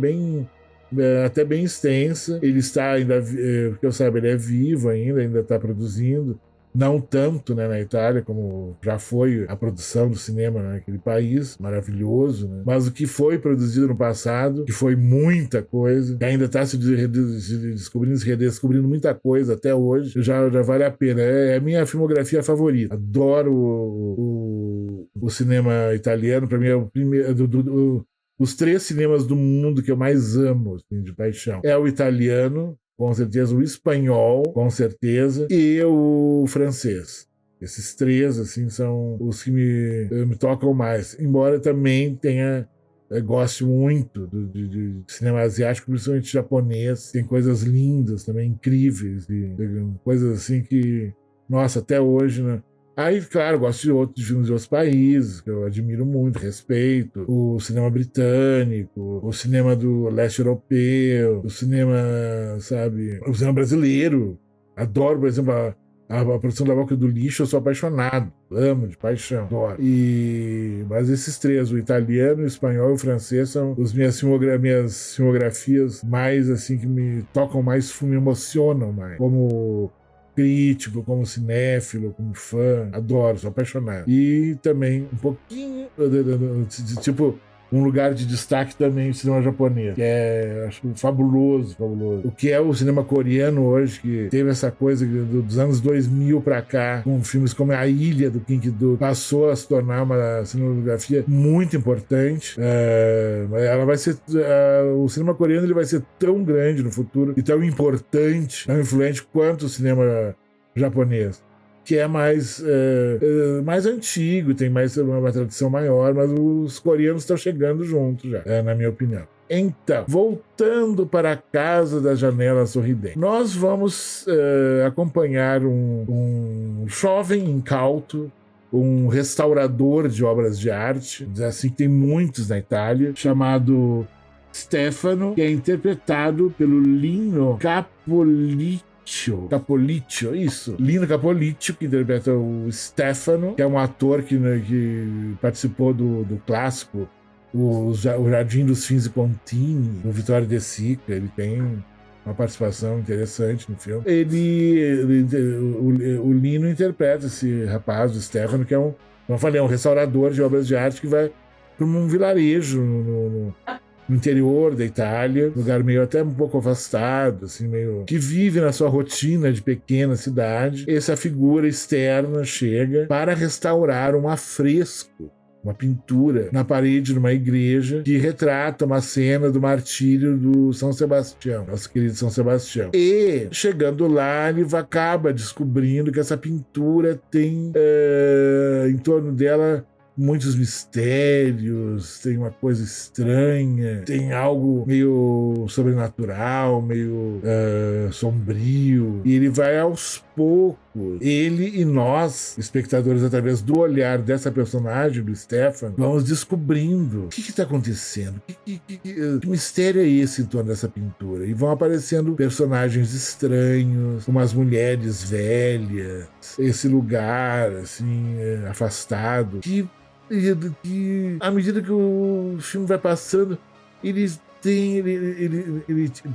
até bem extensa. Ele está ainda, porque eu saiba, ele é vivo ainda está produzindo. Não tanto, né, na Itália, como já foi a produção do cinema naquele país, maravilhoso, né? Mas o que foi produzido no passado, que foi muita coisa, que ainda está se redescobrindo muita coisa até hoje, já vale a pena. É a minha filmografia favorita. Adoro o cinema italiano. Para mim é o primeiro os 3 cinemas do mundo que eu mais amo, assim, de paixão. É o italiano, com certeza, o espanhol, com certeza, e o francês. Esses 3, assim, são os que me tocam mais. Embora também goste muito de cinema asiático, principalmente japonês. Tem coisas lindas também, incríveis, e coisas assim que, nossa, até hoje, né? Aí, claro, gosto de outros filmes de outros países, que eu admiro muito, respeito. O cinema britânico, o cinema do leste europeu, o cinema, sabe, o cinema brasileiro. Adoro, por exemplo, a produção da Boca do Lixo, eu sou apaixonado. Amo de paixão, adoro. Mas esses 3, o italiano, o espanhol e o francês, são as minhas filmografias mais, assim, que me tocam mais, me emocionam mais. Como crítico, como cinéfilo, como fã, adoro, sou apaixonado. E também um pouquinho, tipo, um lugar de destaque também o cinema japonês, que acho fabuloso. O que é o cinema coreano hoje, que teve essa coisa dos anos 2000 pra cá, com filmes como A Ilha do King Do, passou a se tornar uma cinematografia muito importante. Ela vai ser, o cinema coreano ele vai ser tão grande no futuro e tão importante, tão influente quanto o cinema japonês, que é mais antigo, tem uma tradição maior, mas os coreanos estão chegando juntos já, na minha opinião. Então, voltando para a Casa da Janela Sorridente, nós vamos acompanhar um jovem incauto, um restaurador de obras de arte, assim, que tem muitos na Itália, chamado Stefano, que é interpretado pelo Lino Capoliccio, isso. Lino Capoliccio, que interpreta o Stefano, que é um ator que participou do clássico o Jardim dos Fins e Contini, do Vittorio De Sica. Ele tem uma participação interessante no filme. O Lino interpreta esse rapaz, o Stefano, que como eu falei, é um restaurador de obras de arte que vai para um vilarejo no interior da Itália, lugar meio até um pouco afastado, assim, meio que vive na sua rotina de pequena cidade. Essa figura externa chega para restaurar um afresco, uma pintura na parede de uma igreja que retrata uma cena do martírio do São Sebastião, nosso querido São Sebastião. E, chegando lá, ele acaba descobrindo que essa pintura tem em torno dela muitos mistérios, tem uma coisa estranha, tem algo meio sobrenatural, meio sombrio. E ele vai aos poucos, ele e nós, espectadores, através do olhar dessa personagem, do Stefano, vamos descobrindo o que está acontecendo, que mistério é esse em torno dessa pintura. E vão aparecendo personagens estranhos, umas mulheres velhas, esse lugar assim, afastado, que à medida que o filme vai passando, ele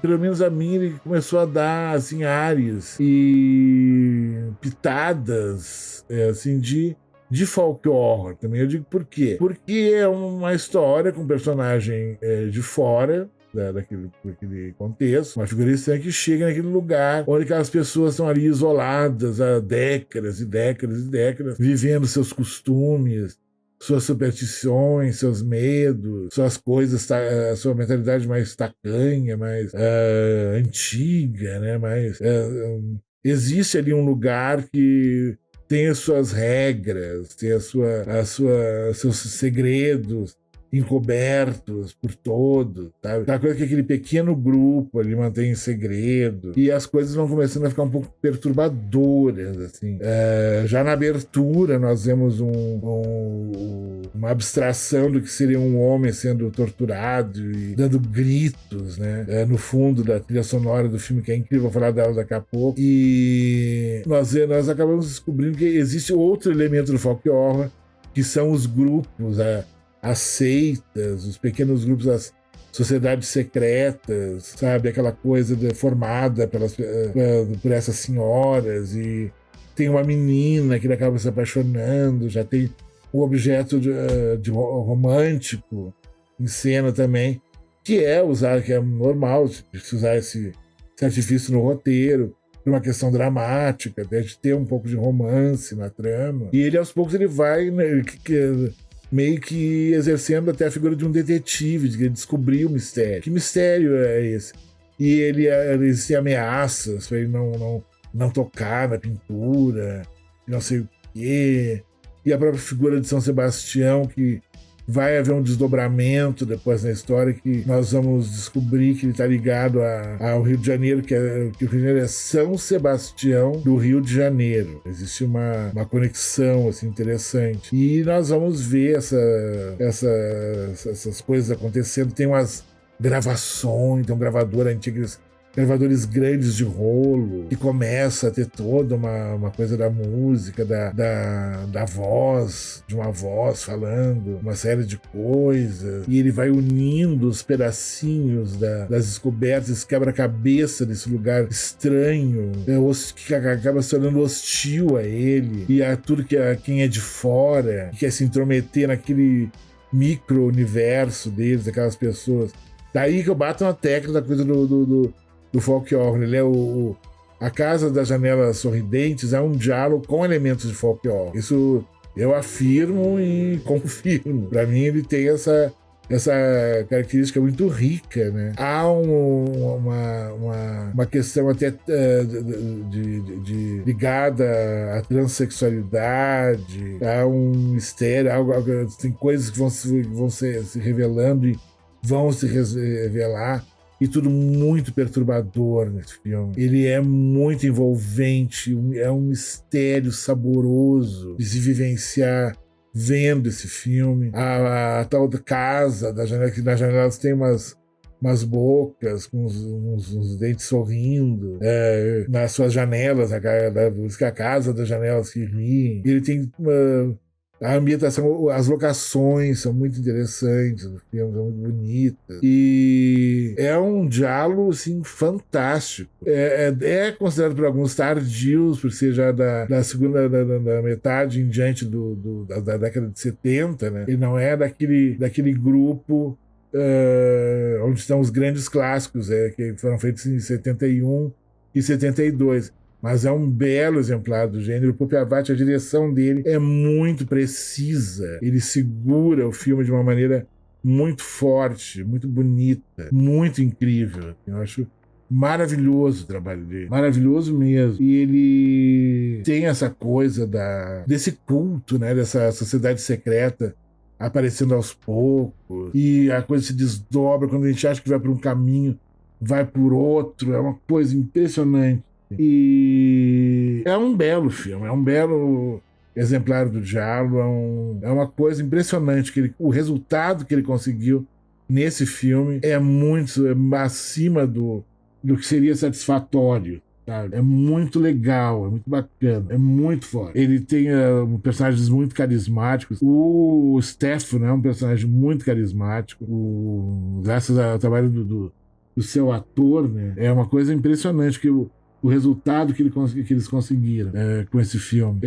pelo menos a mim, ele começou a dar assim áreas e pitadas assim de folk horror também. Eu digo por quê? Porque é uma história com um personagem de fora daquele contexto, uma figura estranha que chega naquele lugar onde aquelas pessoas estão ali isoladas há décadas e décadas e décadas, vivendo seus costumes, suas superstições, seus medos, suas coisas, a sua mentalidade mais tacanha, mais antiga, né? Existe ali um lugar que tem as suas regras, tem seus segredos, encobertos por todos, sabe? Aquela coisa que aquele pequeno grupo ali mantém em segredo. E as coisas vão começando a ficar um pouco perturbadoras, assim. Já na abertura nós vemos uma abstração do que seria um homem sendo torturado e dando gritos, né? No fundo da trilha sonora do filme, que é incrível, vou falar dela daqui a pouco. E nós acabamos descobrindo que existe outro elemento do folk horror, que são os grupos, as seitas, os pequenos grupos, as sociedades secretas, sabe? Aquela coisa formada por essas senhoras, e tem uma menina que ele acaba se apaixonando, já tem um objeto de romântico em cena também, que é normal se usar esse artifício no roteiro, por uma questão dramática, de ter um pouco de romance na trama. E ele, aos poucos, ele vai, né, meio que exercendo até a figura de um detetive, de descobrir o mistério. Que mistério é esse? E existem ameaças para ele não tocar na pintura, não sei o quê. E a própria figura de São Sebastião, que vai haver um desdobramento depois na história, que nós vamos descobrir que ele está ligado ao Rio de Janeiro, que o Rio de Janeiro é São Sebastião do Rio de Janeiro. Existe uma conexão assim, interessante. E nós vamos ver essas coisas acontecendo. Tem umas gravações, tem um gravador antigo, gravadores grandes de rolo, que começa a ter toda uma coisa da música, da voz, de uma voz falando uma série de coisas, e ele vai unindo os pedacinhos das descobertas, esse quebra-cabeça desse lugar estranho, que acaba se tornando hostil a ele, e a tudo quem é de fora, que quer se intrometer naquele micro-universo deles, daquelas pessoas. Daí que eu bato uma tecla da coisa do folk horror. Ele é a Casa das Janelas Sorridentes, é um diálogo com elementos de folk horror. Isso eu afirmo e confirmo. Para mim ele tem essa característica muito rica, né? Há uma questão até ligada à transexualidade, há um mistério, tem coisas que vão se revelando e vão se revelar. E tudo muito perturbador nesse filme. Ele é muito envolvente, é um mistério saboroso de se vivenciar vendo esse filme. A tal da casa da janela, que nas janelas tem umas bocas com uns dentes sorrindo, nas suas janelas, a casa das janelas que riem. Ele tem a ambientação, as locações são muito interessantes, os filmes são muito bonitas. E é um diálogo, assim, fantástico. É considerado por alguns tardios, por ser já da segunda da metade em diante da década de 70, né? Ele não é daquele grupo onde estão os grandes clássicos, que foram feitos em 71 e 72. Mas é um belo exemplar do gênero. O Pupi Avati, a direção dele é muito precisa. Ele segura o filme de uma maneira muito forte, muito bonita, muito incrível. Eu acho maravilhoso o trabalho dele. Maravilhoso mesmo. E ele tem essa coisa desse culto, né? Dessa sociedade secreta aparecendo aos poucos. E a coisa se desdobra quando a gente acha que vai para um caminho, vai por outro. É uma coisa impressionante. E é um belo filme, é um belo exemplar do diálogo, é uma coisa impressionante o resultado que ele conseguiu nesse filme é muito acima do que seria satisfatório, sabe? É muito legal, é muito bacana, é muito forte. Ele tem personagens muito carismáticos. O Stefano é um personagem muito carismático, graças ao trabalho do seu ator, né? É uma coisa impressionante que o resultado que eles conseguiram com esse filme.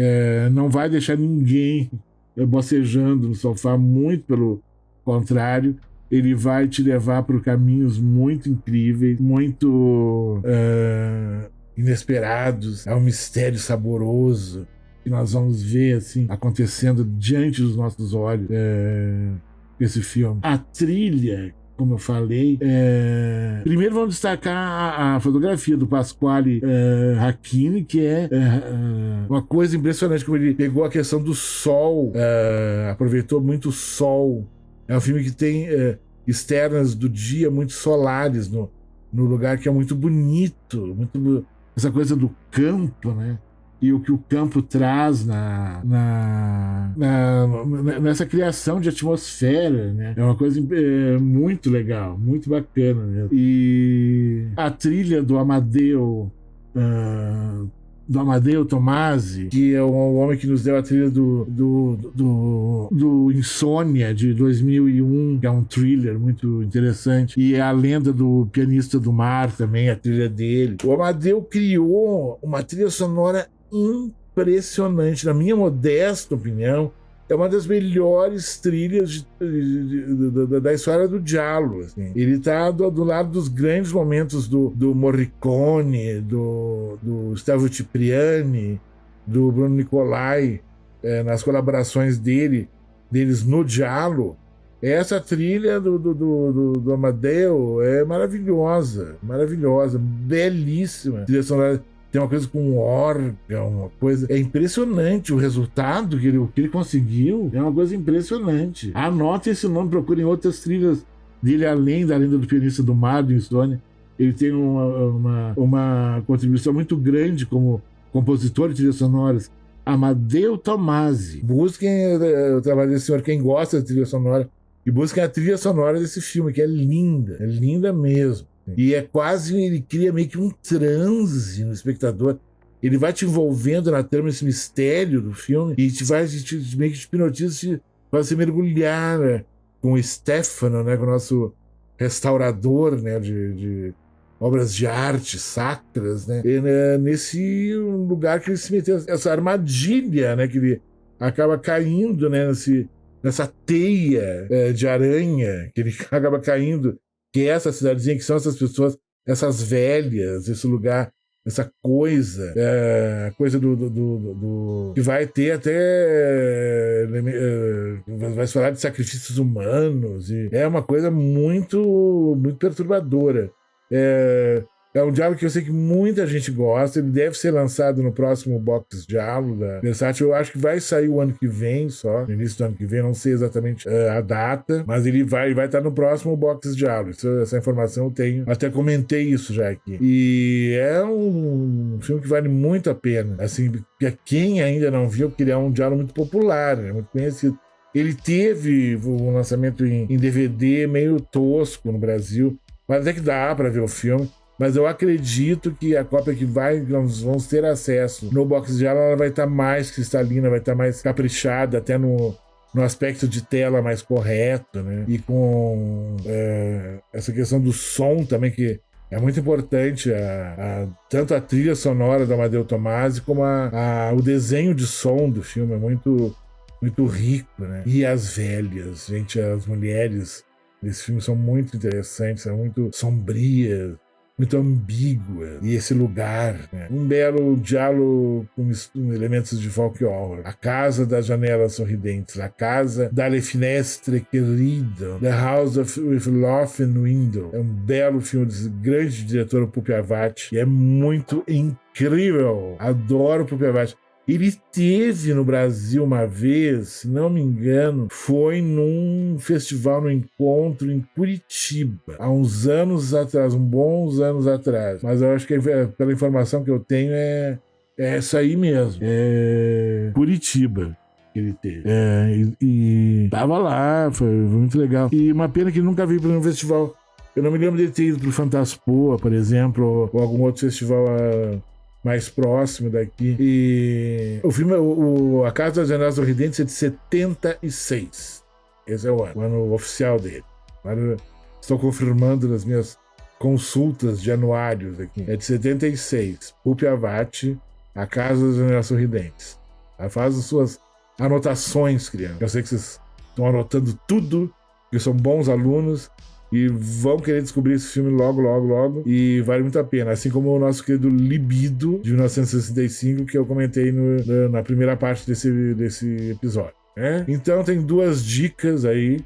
Não vai deixar ninguém bocejando no sofá, muito pelo contrário, ele vai te levar por caminhos muito incríveis, muito inesperados. É um mistério saboroso que nós vamos ver assim, acontecendo diante dos nossos olhos esse filme. A trilha, como eu falei, primeiro vamos destacar a fotografia do Pasquale Racchini, que é uma coisa impressionante, como ele pegou a questão do sol, aproveitou muito o sol É um filme que tem externas do dia muito solares no lugar, que é muito bonito, essa coisa do campo, né? E o que o campo traz nessa criação de atmosfera, né? É uma coisa muito legal, muito bacana mesmo. E a trilha do Amadeu Tomasi, que é o homem que nos deu a trilha do Insônia, de 2001, que é um thriller muito interessante, e é a lenda do pianista do mar também, a trilha dele. O Amadeu criou uma trilha sonora impressionante, na minha modesta opinião, é uma das melhores trilhas da história do giallo. Assim. Ele está do lado dos grandes momentos do Morricone, do Stavo Cipriani, do Bruno Nicolai, nas colaborações deles no giallo. Essa trilha do Amadeu é maravilhosa, belíssima. Trilha sonora. Tem uma coisa com órgão, uma coisa... É impressionante o resultado que ele conseguiu. É uma coisa impressionante. Anote esse nome, procurem outras trilhas dele, além da Lenda do Pianista do Mar, do Insônia. Ele tem uma contribuição muito grande como compositor de trilhas sonoras. Amadeu Tomasi. Busquem o trabalho desse senhor, quem gosta de trilha sonora, e busquem a trilha sonora desse filme, que é linda mesmo. E é quase, ele cria meio que um transe no espectador. Ele vai te envolvendo na trama, esse mistério do filme, e meio que te hipnotiza, para você mergulhar, né, com o Stefano, né, com o nosso restaurador, né, de obras de arte sacras, né, e, né, nesse lugar que ele se meteu, essa armadilha, né, que ele acaba caindo, né, nessa teia de aranha, que ele acaba caindo, que é essa cidadezinha, que são essas pessoas, essas velhas, esse lugar, essa coisa, coisa do que vai ter até vai se falar de sacrifícios humanos, e é uma coisa muito perturbadora. É um diálogo que eu sei que muita gente gosta. Ele deve ser lançado no próximo box diálogo da Versátil. Eu acho que vai sair o ano que vem só, no início do ano que vem, não sei exatamente a data, mas ele vai estar no próximo box diálogo. Essa informação eu tenho. Até comentei isso já aqui. E é um filme que vale muito a pena. Assim, pra quem ainda não viu, porque ele é um diálogo muito popular, né, muito conhecido. Ele teve um lançamento em DVD meio tosco no Brasil, mas até que dá para ver o filme. Mas eu acredito que a cópia que nós vamos ter acesso no box de ela vai estar mais cristalina, vai estar mais caprichada, até no aspecto de tela mais correto, né? E com essa questão do som também, que é muito importante, tanto a trilha sonora do Amadeu Tomasi como o desenho de som do filme é muito rico, né? E as velhas, gente, as mulheres desse filme são muito interessantes, são muito sombrias, muito ambígua, e esse lugar, né? Um belo diálogo com elementos de folk horror. A casa das janelas sorridentes, a casa dalle finestre che ridono, The House with Laughing Window. É um belo filme desse grande diretor Pupi Avati, e é muito incrível. Adoro Pupi Avati. Ele teve no Brasil uma vez, se não me engano, foi num festival, num encontro em Curitiba, há uns anos atrás, bons anos atrás. Mas eu acho que, pela informação que eu tenho, é essa aí mesmo. É Curitiba que ele teve. E tava lá, foi muito legal. E uma pena que ele nunca veio para um festival. Eu não me lembro de ter ido pro Fantaspoa, por exemplo, ou algum outro festival mais próximo daqui. E o filme, A Casa das Janelas Sorridentes, é de 76. Esse é o ano oficial dele. Agora estou confirmando nas minhas consultas de anuários aqui. É de 76. Pupi Avati, A Casa das Janelas Sorridentes. Faz as suas anotações, criança. Eu sei que vocês estão anotando tudo, que são bons alunos, e vão querer descobrir esse filme logo, e vale muito a pena. Assim como o nosso querido Libido, de 1965, que eu comentei na primeira parte desse episódio, né? Então tem duas dicas aí,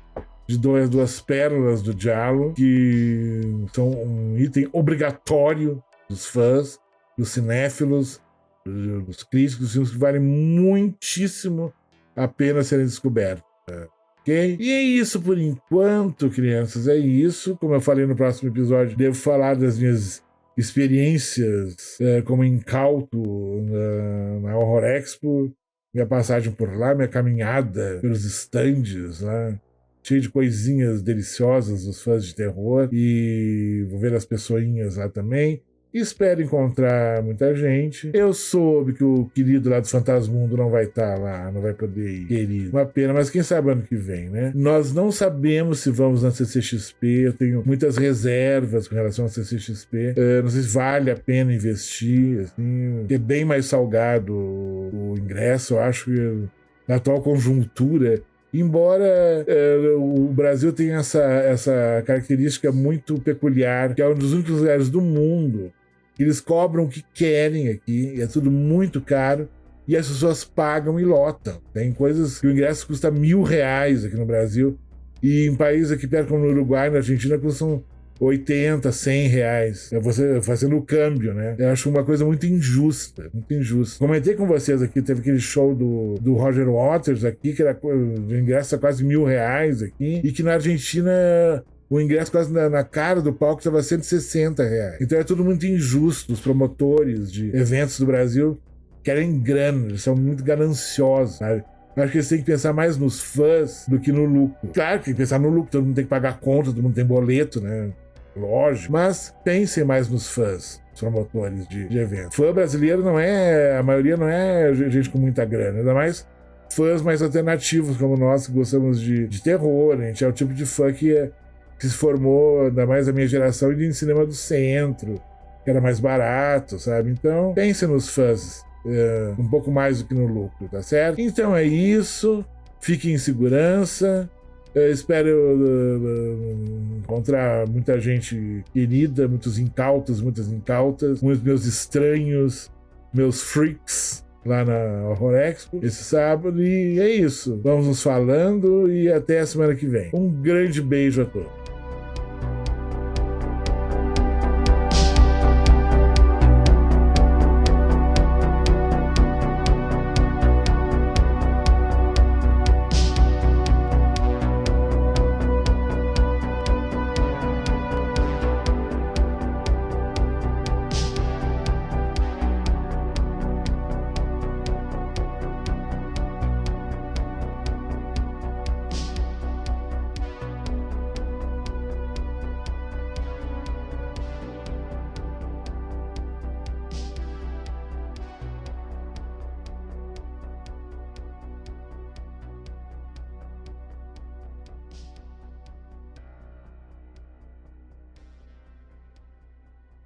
de duas pérolas do giallo, que são um item obrigatório dos fãs, dos cinéfilos, dos críticos, filmes que valem muitíssimo a pena serem descobertos. Ok? E é isso por enquanto, crianças. É isso. Como eu falei no próximo episódio, devo falar das minhas experiências como incauto na Horror Expo, minha passagem por lá, minha caminhada pelos estandes, né? Cheio de coisinhas deliciosas dos fãs de terror, e vou ver as pessoinhas lá também. Espero encontrar muita gente. Eu soube que o querido lá do Fantasmundo não vai estar lá, não vai poder ir, querido. Uma pena, mas quem sabe ano que vem, né? Nós não sabemos se vamos na CCXP, eu tenho muitas reservas com relação à CCXP. Não sei se vale a pena investir, assim, é bem mais salgado o ingresso, eu acho que na atual conjuntura. Embora o Brasil tenha essa característica muito peculiar, que é um dos únicos lugares do mundo que eles cobram o que querem aqui, e é tudo muito caro, e as pessoas pagam e lotam. Tem coisas que o ingresso custa R$1.000 aqui no Brasil, e em países aqui perto como no Uruguai, na Argentina, custam R$80, R$100. É você fazendo o câmbio, né? Eu acho uma coisa muito injusta, muito injusta. Comentei com vocês aqui, teve aquele show do Roger Waters aqui, que era o ingresso a quase R$1.000 aqui, e que na Argentina o ingresso quase na cara do palco estava R$160. Então é tudo muito injusto. Os promotores de eventos do Brasil querem grana, eles são muito gananciosos, sabe? Eu acho que eles têm que pensar mais nos fãs do que no lucro. Claro que tem que pensar no lucro, todo mundo tem que pagar conta, todo mundo tem boleto, né? Lógico. Mas pensem mais nos fãs, os promotores de eventos. Fã brasileiro não é... A maioria não é gente com muita grana. Ainda mais fãs mais alternativos como nós, que gostamos de terror. A gente é o tipo de fã que se formou, ainda mais a minha geração, indo em cinema do centro, que era mais barato, sabe? Então, pensem nos fãs um pouco mais do que no lucro, tá certo? Então é isso. Fiquem em segurança. Espero encontrar muita gente querida, muitos incautos, muitas incautas, muitos meus estranhos, meus freaks lá na Horror Expo esse sábado. E é isso. Vamos nos falando e até a semana que vem. Um grande beijo a todos.